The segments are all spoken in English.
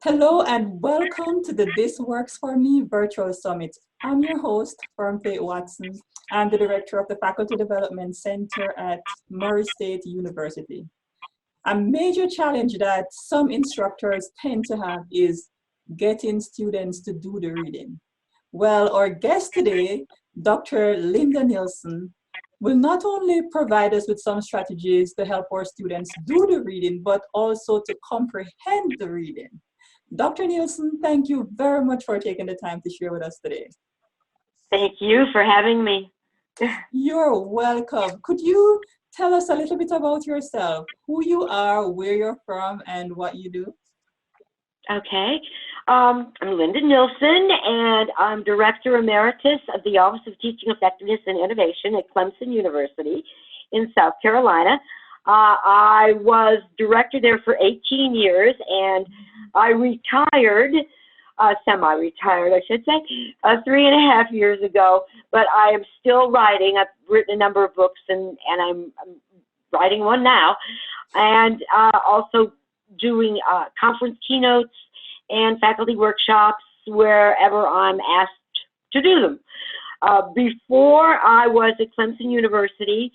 Hello and welcome to the This Works For Me Virtual Summit. I'm your host, Faith Watson. I'm the director of the Faculty Development Center at Murray State University. A major challenge that some instructors tend to have is getting students to do the reading. Well, our guest today, Dr. Linda Nilson, will not only provide us with some strategies to help our students do the reading, but also to comprehend the reading. Dr. Nilson, thank you very much for taking the time to share with us today. Thank you for having me. You're welcome. Could you tell us a little bit about yourself, who you are, where you're from, and what you do? Okay. I'm Linda Nilson, and I'm Director Emeritus of the Office of Teaching Effectiveness and Innovation at Clemson University in South Carolina. I was director there for 18 years, and I retired, semi-retired, I should say, 3.5 years ago, but I am still writing. I've written a number of books, and I'm writing one now, and also doing conference keynotes and faculty workshops wherever I'm asked to do them. Before I was at Clemson University,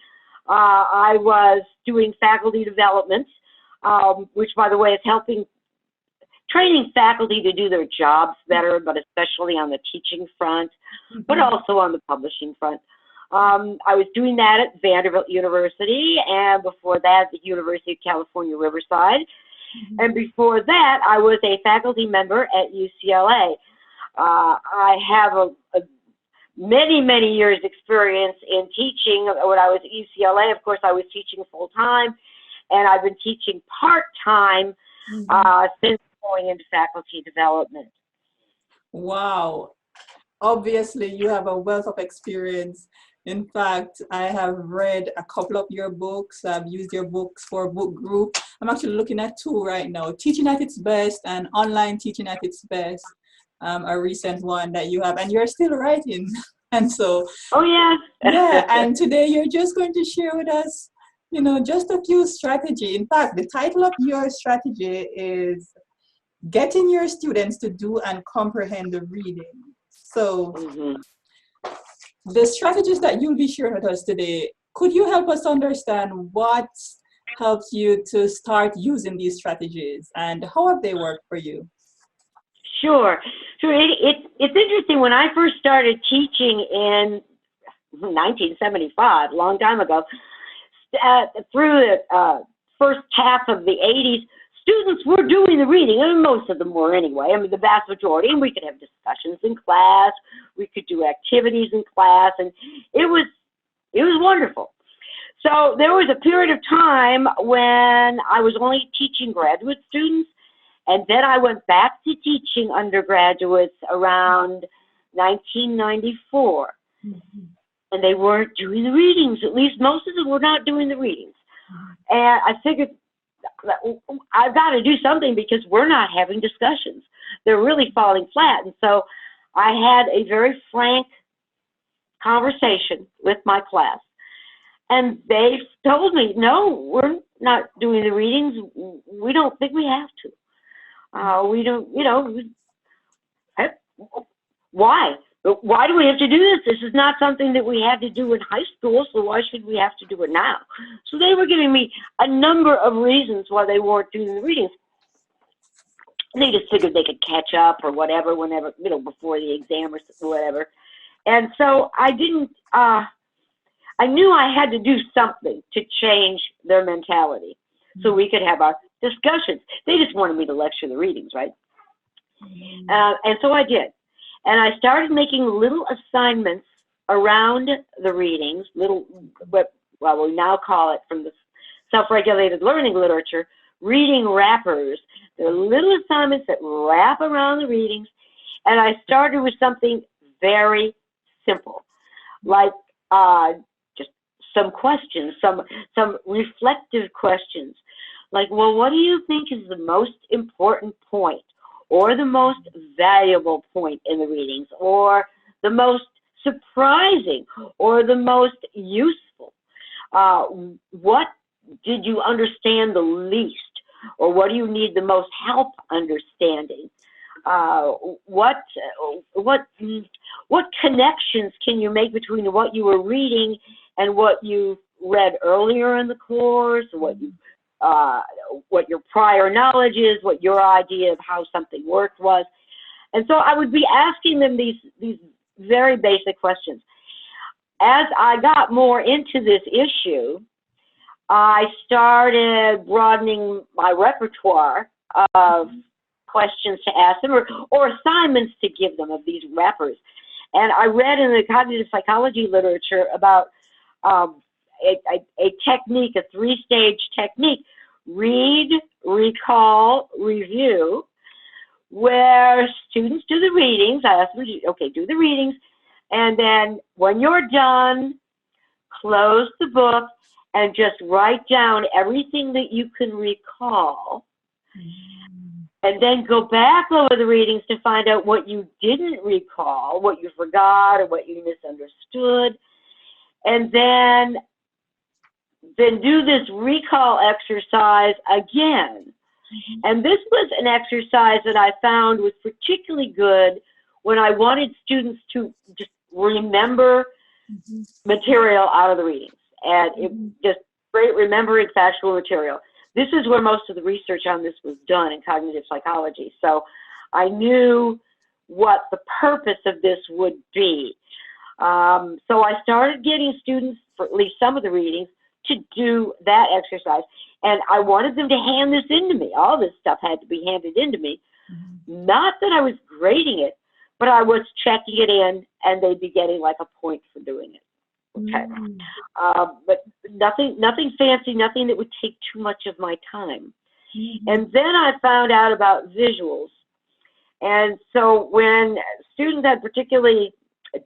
I was doing faculty development, which, by the way, is training faculty to do their jobs better, but especially on the teaching front, but also on the publishing front. I was doing that at Vanderbilt University, and before that, at the University of California, Riverside. And before that, I was a faculty member at UCLA. I have many years experience in teaching. When I was at UCLA, of course, I was teaching full-time, and I've been teaching part-time since going into faculty development. Wow. Obviously, you have a wealth of experience. In fact, I have read a couple of your books. I've used your books for book group. I'm actually looking at two right now, Teaching at Its Best and Online Teaching at Its Best, a recent one that you have, and you're still writing. And so, oh yeah. Yeah, and today you're just going to share with us, just a few strategy. In fact, the title of your strategy is Getting Your Students to Do and Comprehend the Reading. So, the strategies that you'll be sharing with us today, could you help us understand what helps you to start using these strategies and how have they worked for you? Sure. It's interesting. When I first started teaching in 1975, a long time ago, through the first half of the 80s, students were doing the reading, and most of them were anyway. I mean, the vast majority, and we could have discussions in class, we could do activities in class, and it was wonderful. So there was a period of time when I was only teaching graduate students, and then I went back to teaching undergraduates around 1994, and they weren't doing the readings. At least most of them were not doing the readings. And I figured, I've got to do something because we're not having discussions. They're really falling flat. And so I had a very frank conversation with my class. And they told me, no, we're not doing the readings. We don't think we have to. We don't, why? Why do we have to do this? This is not something that we had to do in high school, so why should we have to do it now? So they were giving me a number of reasons why they weren't doing the readings. They just figured they could catch up or whatever, whenever, before the exam or whatever. And so I knew I had to do something to change their mentality so we could have our discussions. They just wanted me to lecture the readings, right? And so I did. And I started making little assignments around the readings, what we now call it from the self-regulated learning literature, reading wrappers. They're little assignments that wrap around the readings. And I started with something very simple, like just some questions, some reflective questions. Like, well, what do you think is the most important point, or the most valuable point in the readings, or the most surprising, or the most useful? What did you understand the least? Or what do you need the most help understanding? What connections can you make between what you were reading and what you read earlier in the course, what your prior knowledge is, what your idea of how something worked was. And so I would be asking them these very basic questions. As I got more into this issue, I started broadening my repertoire of questions to ask them or assignments to give them of these wrappers. And I read in the cognitive psychology literature about a technique, a three-stage technique: read, recall, review, where students do the readings. I ask them, okay, do the readings, and then when you're done, close the book and just write down everything that you can recall, and then go back over the readings to find out what you didn't recall, what you forgot, or what you misunderstood, and then do this recall exercise again. And this was an exercise that I found was particularly good when I wanted students to just remember material out of the readings. And it just great remembering factual material. This is where most of the research on this was done in cognitive psychology. So I knew what the purpose of this would be. So I started getting students, for at least some of the readings, to do that exercise. And I wanted them to hand this in to me. All this stuff had to be handed in to me. Not that I was grading it, but I was checking it in, and they'd be getting like a point for doing it. Okay. But nothing fancy, nothing that would take too much of my time. And then I found out about visuals. And so when students had particularly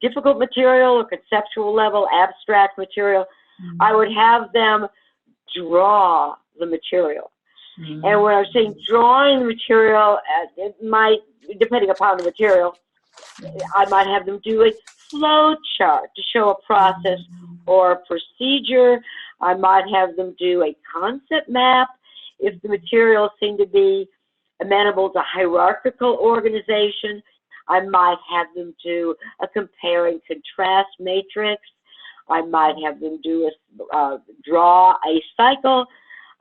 difficult material or conceptual level, abstract material, I would have them draw the material. And when I was saying drawing the material, it might, depending upon the material, I might have them do a flow chart to show a process or a procedure. I might have them do a concept map if the materials seem to be amenable to hierarchical organization. I might have them do a compare and contrast matrix. I might have them do draw a cycle.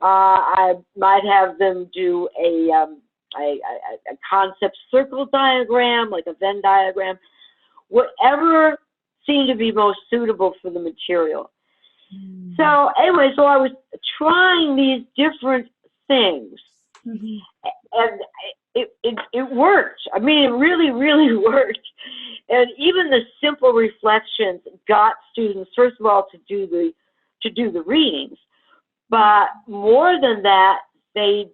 I might have them do a concept circle diagram, like a Venn diagram, whatever seemed to be most suitable for the material. So anyway, so I was trying these different things, and it worked. I mean, it really, really worked. And even the simple reflections got students, first of all, to do the readings, but more than that, they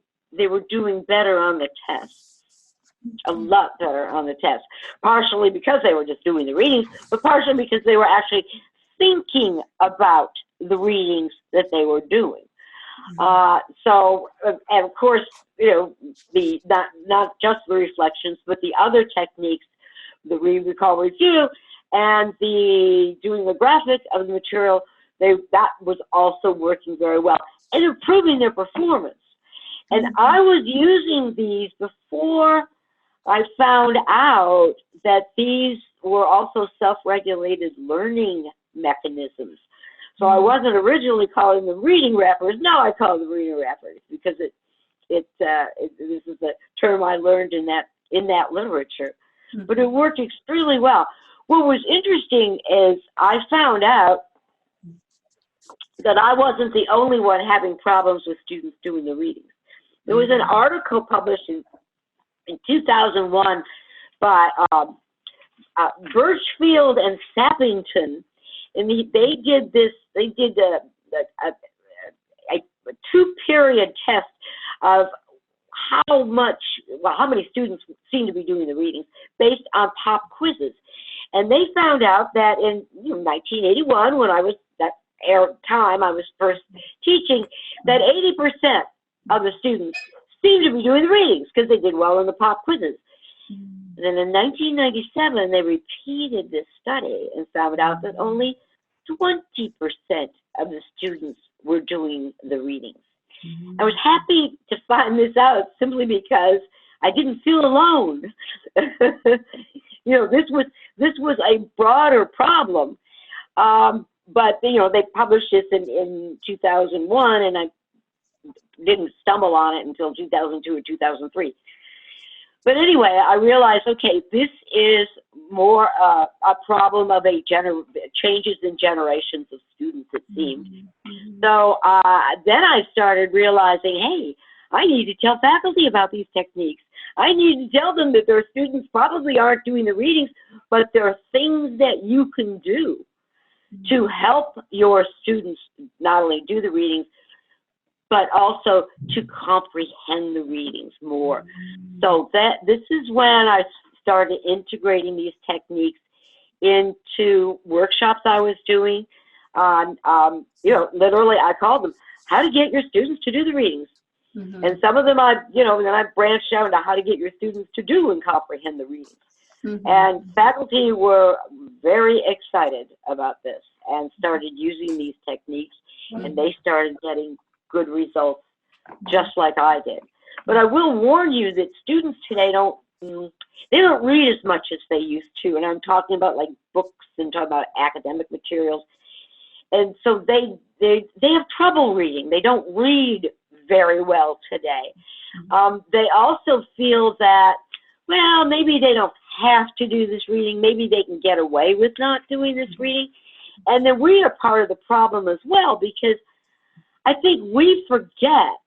were doing better on the tests, a lot better on the tests, partially because they were just doing the readings, but partially because they were actually thinking about the readings that they were doing. So, and of course, you know, not just the reflections, but the other techniques, the read, recall, review, and the doing the graphic of the material, that was also working very well and improving their performance. And I was using these before I found out that these were also self-regulated learning mechanisms. So I wasn't originally calling them reading wrappers. Now I call them reading wrappers because this is a term I learned in that literature. But it worked extremely well. What was interesting is I found out that I wasn't the only one having problems with students doing the readings. There was an article published in 2001 by Birchfield and Sappington, and they did a 2-period test of how many students seem to be doing the readings based on pop quizzes. And they found out that in 1981, when I was I was first teaching, that 80% of the students seemed to be doing the readings because they did well in the pop quizzes. And then in 1997, they repeated this study and found out that only 20% of the students were doing the readings. I was happy to find this out simply because I didn't feel alone. You know, this was a broader problem. But, you know, they published this in 2001, and I didn't stumble on it until 2002 or 2003. But anyway, I realized, okay, this is more a problem of changes in generations of students, it seemed. So then I started realizing, hey, I need to tell faculty about these techniques. I need to tell them that their students probably aren't doing the readings, but there are things that you can do to help your students not only do the readings, but also to comprehend the readings more. So this is when I started integrating these techniques into workshops I was doing. You know, literally I called them, how to get your students to do the readings. And some of them then I branched out into how to get your students to do and comprehend the readings. And faculty were very excited about this and started using these techniques, and they started getting good results just like I did. But I will warn you that students today don't read as much as they used to, and I'm talking about like books and talking about academic materials. And so they have trouble reading. They don't read very well today. They also feel that, well, maybe they don't have to do this reading. Maybe they can get away with not doing this reading. And then we are part of the problem as well, because I think we forget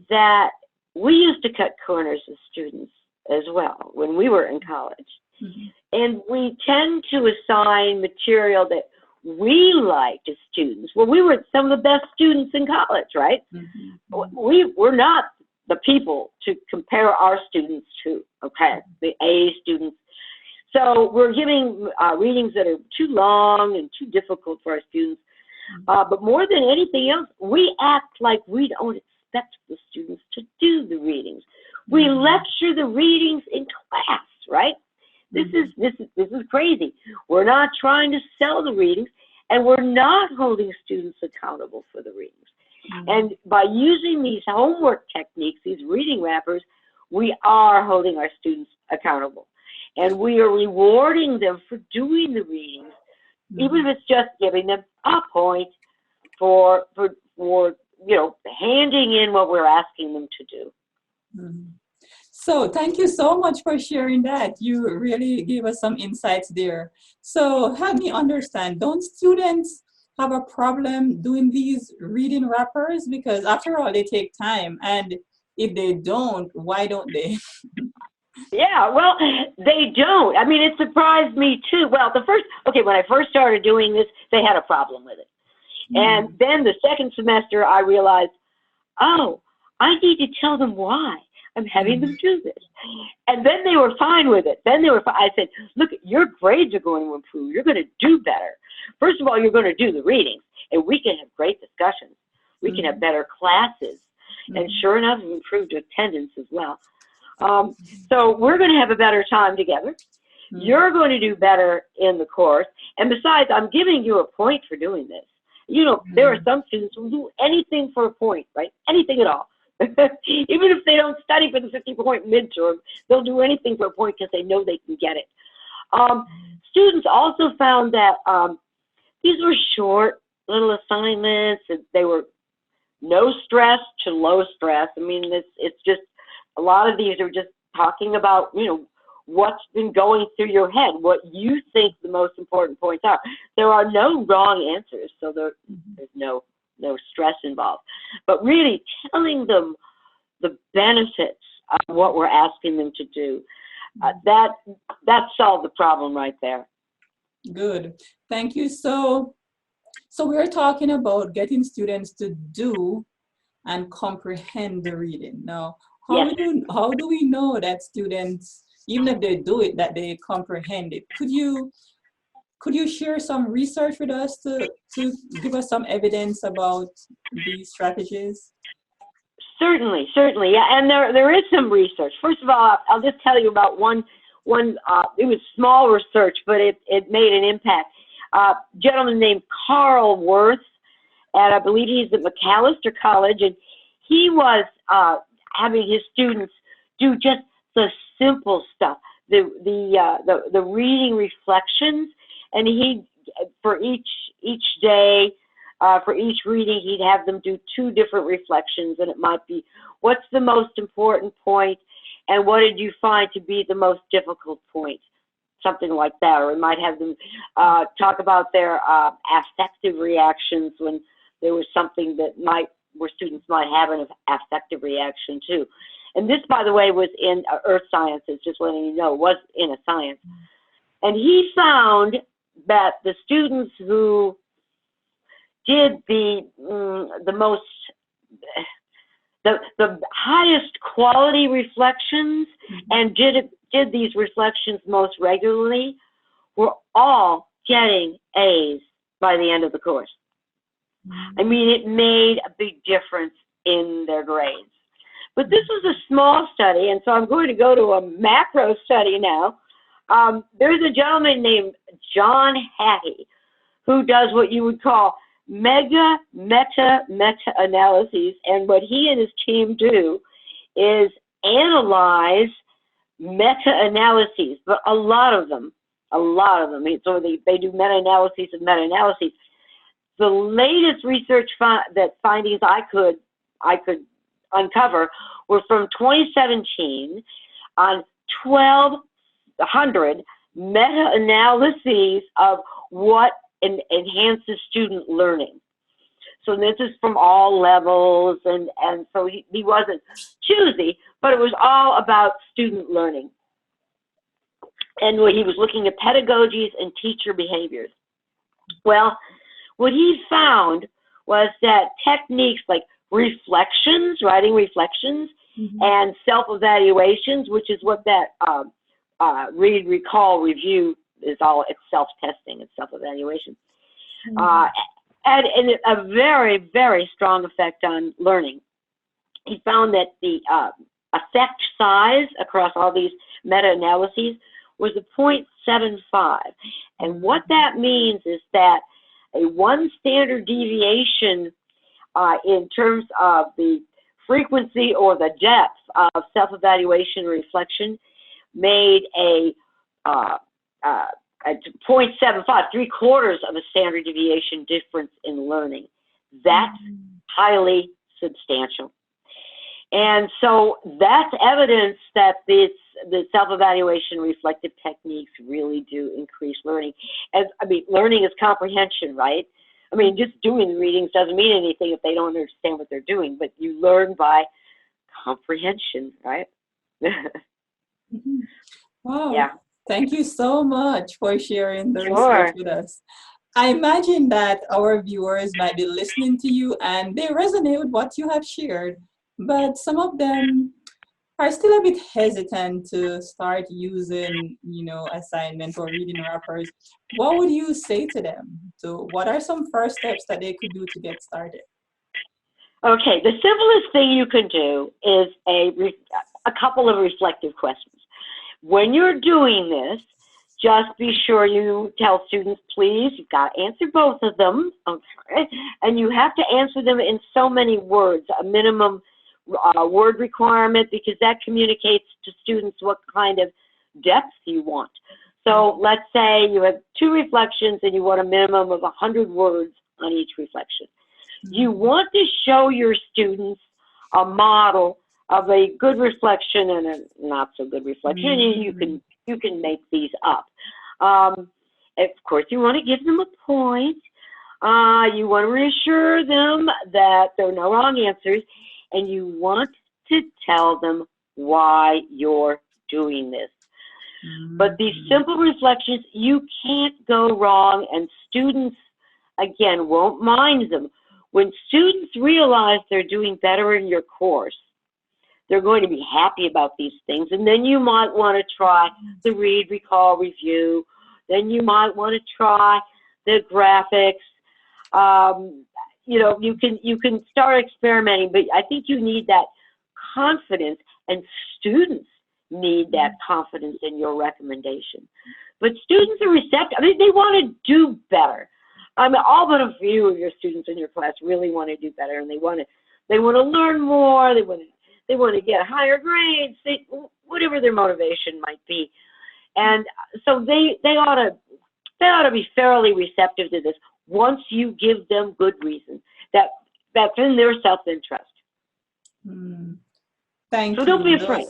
that we used to cut corners as students as well when we were in college. And we tend to assign material that we liked as students. Well, we were some of the best students in college, right? We're not the people to compare our students to, okay, the A students. So we're giving readings that are too long and too difficult for our students. But more than anything else, we act like we don't expect the students to do the readings. We lecture the readings in class, right? This is crazy. We're not trying to sell the readings, and we're not holding students accountable for the readings. And by using these homework techniques, these reading wrappers, we are holding our students accountable. And we are rewarding them for doing the readings, even if it's just giving them a point for handing in what we're asking them to do. So thank you so much for sharing that. You really gave us some insights there. So help me understand, don't students have a problem doing these reading wrappers? Because after all, they take time. And if they don't, why don't they? Yeah, well, they don't. I mean, it surprised me too. Well, when I first started doing this, they had a problem with it. And then the second semester, I realized, oh, I need to tell them why I'm having them do this. And then they were fine with it. I said, look, your grades are going to improve. You're going to do better. First of all, you're going to do the readings, and we can have great discussions. We can have better classes. And sure enough, we improved attendance as well. So we're going to have a better time together. You're going to do better in the course. And besides, I'm giving you a point for doing this. You know, there are some students who do anything for a point, right? Anything at all. Even if they don't study for the 50-point midterm, they'll do anything for a point because they know they can get it. Students also found that these were short little assignments. They were no stress to low stress. I mean, it's just, a lot of these are just talking about, what's been going through your head, what you think the most important points are. There are no wrong answers, so there's no stress involved. But really telling them the benefits of what we're asking them to do, that solved the problem right there. Good. Thank you. So we're talking about getting students to do and comprehend the reading. Now, how do we know that students, even if they do it, that they comprehend it? Could you share some research with us to give us some evidence about these strategies? Certainly, yeah, and there is some research. First of all, I'll just tell you about one. It was small research, but it made an impact. A gentleman named Carl Worth, and I believe he's at Macalester College, and he was having his students do just the simple stuff, the reading reflections, and he, for each day, for each reading, he'd have them do 2 different reflections, and it might be, what's the most important point, and what did you find to be the most difficult point? Something like that. Or we might have them talk about their affective reactions when there was something that where students might have an affective reaction too. And this, by the way, was in earth sciences, just letting you know, was in a science. And he found that the students who did the highest quality reflections and did these reflections most regularly were all getting A's by the end of the course. I mean, it made a big difference in their grades. But this was a small study, and so I'm going to go to a macro study now. There's a gentleman named John Hattie who does what you would call meta-analyses, and what he and his team do is analyze meta-analyses, but a lot of them. So they do meta-analyses and meta-analyses. The latest research findings I could uncover were from 2017 on 1,200 meta-analyses of what enhances student learning. So this is from all levels, and so he wasn't choosy, but it was all about student learning. And when he was looking at pedagogies and teacher behaviors. Well, what he found was that techniques like reflections, writing reflections, and self-evaluations, which is what that read, recall, review is all, it's self-testing, it's self-evaluation, had a very, very strong effect on learning. He found that the effect size across all these meta-analyses was a 0.75. And what that means is that a 1 standard deviation in terms of the frequency or the depth of self-evaluation and reflection made a 0.75, 3/4 of a standard deviation difference in learning. That's highly substantial. And so that's evidence that the self-evaluation reflective techniques really do increase learning. Learning is comprehension, right? I mean, just doing readings doesn't mean anything if they don't understand what they're doing, but you learn by comprehension, right? Wow. Yeah. Thank you so much for sharing the Sure. research with us. I imagine that our viewers might be listening to you and they resonate with what you have shared, but some of them are still a bit hesitant to start using, assignment or reading wrappers. What would you say to them? So what are some first steps that they could do to get started? Okay, the simplest thing you can do is a couple of reflective questions. When you're doing this, just be sure you tell students, please, you've got to answer both of them, okay? And you have to answer them in so many words, a minimum word requirement, because that communicates to students what kind of depth you want. So let's say you have 2 reflections and you want a minimum of 100 words on each reflection. You want to show your students a model of a good reflection and a not so good reflection. And you can make these up. Of course, you want to give them a point. You want to reassure them that there are no wrong answers, and you want to tell them why you're doing this. But these simple reflections, you can't go wrong, and students, again, won't mind them. When students realize they're doing better in your course, they're going to be happy about these things. And then you might want to try the read, recall, review. Then you might want to try the graphics. You can start experimenting, but I think you need that confidence, and students need that confidence in your recommendation. But students are receptive. I mean, they want to do better. I mean, all but a few of your students in your class really want to do better, and they want they want to learn more, they want to get higher grades, whatever their motivation might be. And so they ought to be fairly receptive to this once you give them good reason that's in their self-interest. Thank you. So don't be afraid.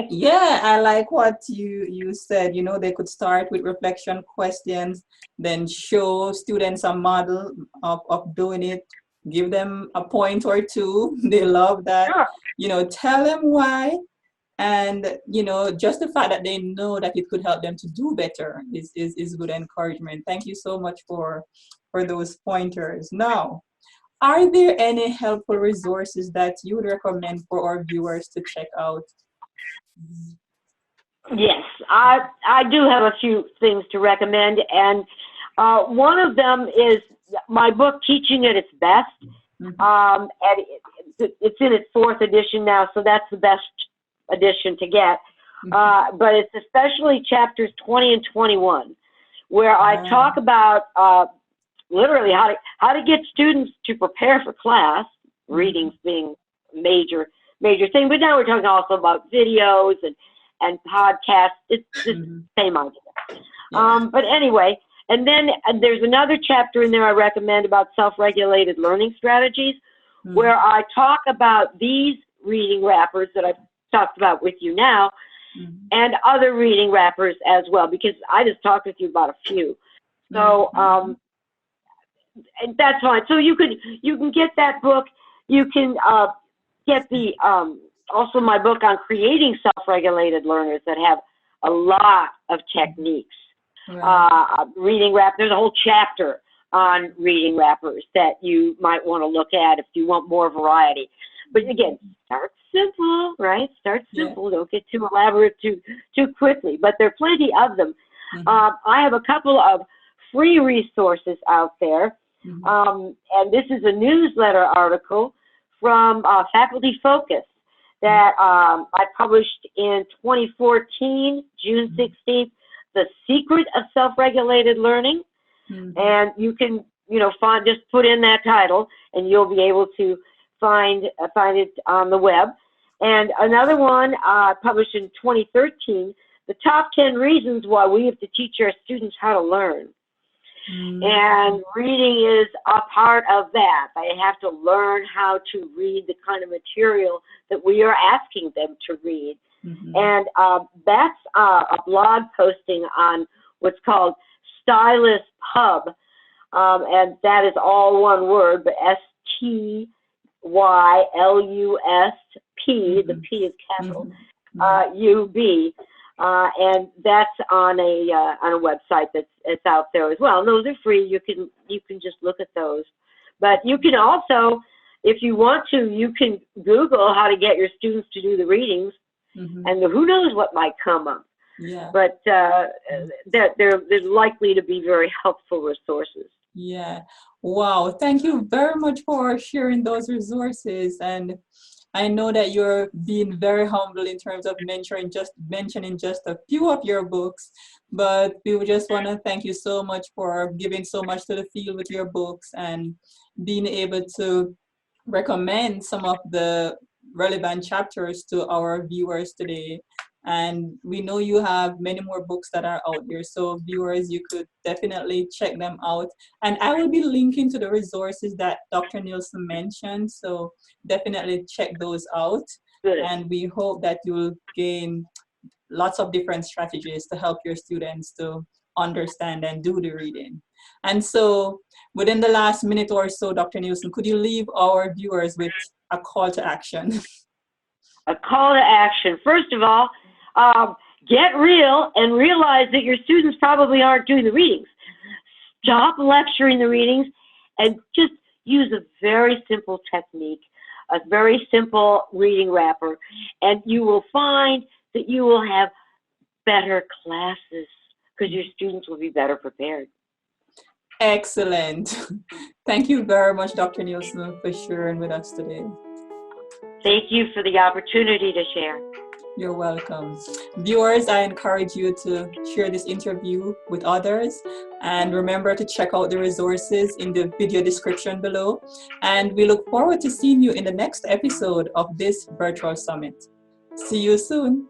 Yeah, I like what you said. They could start with reflection questions, then show students a model of doing it, give them a point or two. They love that. Sure. Tell them why, and just the fact that they know that it could help them to do better is good encouragement. Thank you so much for those pointers. Now, are there any helpful resources that you would recommend for our viewers to check out? Yes, I do have a few things to recommend, and one of them is my book, Teaching at Its Best. And it's in its 4th edition now, so that's the best edition to get. But it's especially chapters 20 and 21, where I talk about literally how to get students to prepare for class, readings being major thing. But now we're talking also about videos and podcasts. It's the same idea. But anyway, and then there's another chapter in there I recommend about self-regulated learning strategies, where I talk about these reading wrappers that I've talked about with you now, and other reading wrappers as well, because I just talked with you about a few. So and that's fine. So you can get that book. You can get the also my book on creating self-regulated learners that have a lot of techniques. Reading wrap. There's a whole chapter on reading wrappers that you might want to look at if you want more variety. But again, start simple, right? Start simple. Don't get too elaborate too quickly. But there are plenty of them. I have a couple of free resources out there. And this is a newsletter article from Faculty Focus that I published in 2014, June 16th, The Secret of Self-Regulated Learning. And you can, just put in that title and you'll be able to find it on the web. And another one published in 2013, The Top 10 Reasons Why We Have to Teach Our Students How to Learn. And reading is a part of that. They have to learn how to read the kind of material that we are asking them to read. And that's a blog posting on what's called Stylus Pub. And that is all one word, but STYLUSP, the P is capital, UB. And that's on a website that's out there as well. And those are free. You can just look at those. But you can also, if you want to, you can Google how to get your students to do the readings, and who knows what might come up. But they're likely to be very helpful resources. Wow. Thank you very much for sharing those resources. And I know that you're being very humble in terms of mentioning just a few of your books, but we would just want to thank you so much for giving so much to the field with your books and being able to recommend some of the relevant chapters to our viewers today. And we know you have many more books that are out there, so viewers, you could definitely check them out. And I will be linking to the resources that Dr. Nilson mentioned, so definitely check those out. And we hope that you'll gain lots of different strategies to help your students to understand and do the reading. And so within the last minute or so, Dr. Nilson, could you leave our viewers with a call to action? A call to action. First of all, get real and realize that your students probably aren't doing the readings. Stop lecturing the readings and just use a very simple technique, a very simple reading wrapper, and you will find that you will have better classes because your students will be better prepared. Excellent. Thank you very much, Dr. Nilson, for sharing with us today. Thank you for the opportunity to share. You're welcome. Viewers, I encourage you to share this interview with others, and remember to check out the resources in the video description below. And we look forward to seeing you in the next episode of this virtual summit. See you soon.